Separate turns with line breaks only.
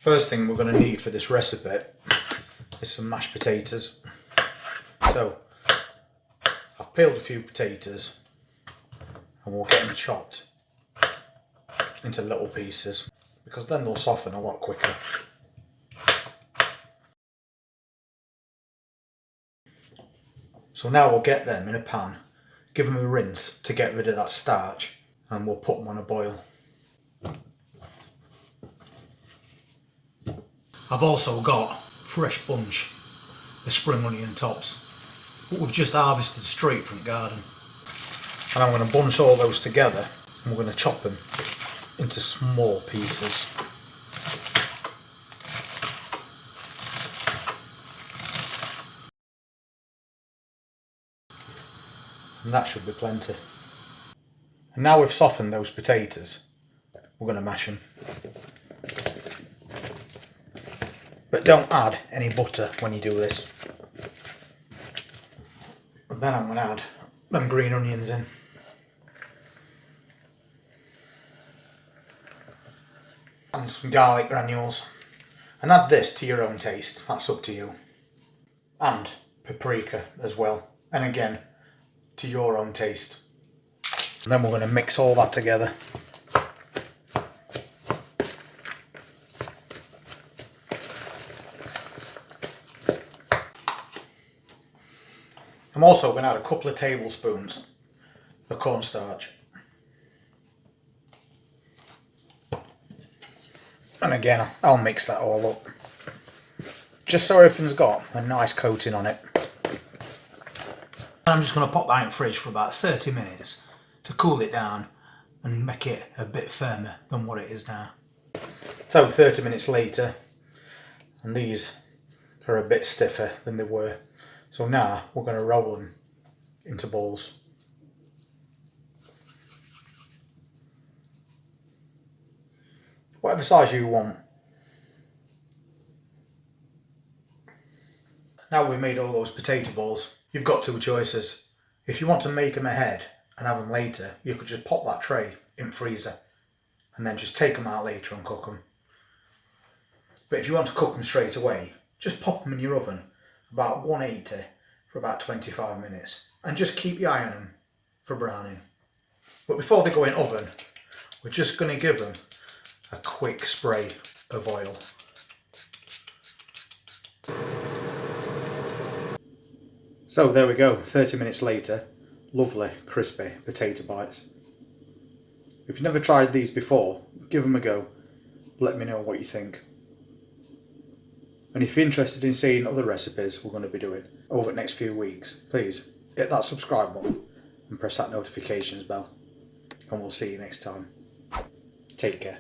First thing we're going to need for this recipe is some mashed potatoes. So I've peeled a few potatoes and we'll get them chopped into little pieces because then they'll soften a lot quicker. So now we'll get them in a pan, give them a rinse to get rid of that starch, and we'll put them on a boil. I've also got fresh bunch of spring onion tops that we've just harvested straight from the garden. And I'm going to bunch all those together and we're going to chop them into small pieces. And that should be plenty. And now we've softened those potatoes, we're going to mash them. But don't add any butter when you do this. And then I'm going to add them green onions in. And some garlic granules. And add this to your own taste, that's up to you. And paprika as well. And again, to your own taste. And then we're going to mix all that together. I'm also going to add a couple of tablespoons of cornstarch. And again, I'll mix that all up. Just so everything's got a nice coating on it. I'm just going to pop that in the fridge for about 30 minutes to cool it down and make it a bit firmer than what it is now. So 30 minutes later, and these are a bit stiffer than they were. So now we're going to roll them into balls. Whatever size you want. Now we've made all those potato balls, you've got two choices. If you want to make them ahead and have them later, you could just pop that tray in the freezer and then just take them out later and cook them. But if you want to cook them straight away, just pop them in your oven about 180 for about 25 minutes and just keep your eye on them for browning. But before they go in oven, we're just going to give them a quick spray of oil. So there we go, 30 minutes later, lovely crispy potato bites. If you've never tried these before, give them a go. Let me know what you think. And if you're interested in seeing other recipes we're going to be doing over the next few weeks, please hit that subscribe button and press that notifications bell. And we'll see you next time. Take care.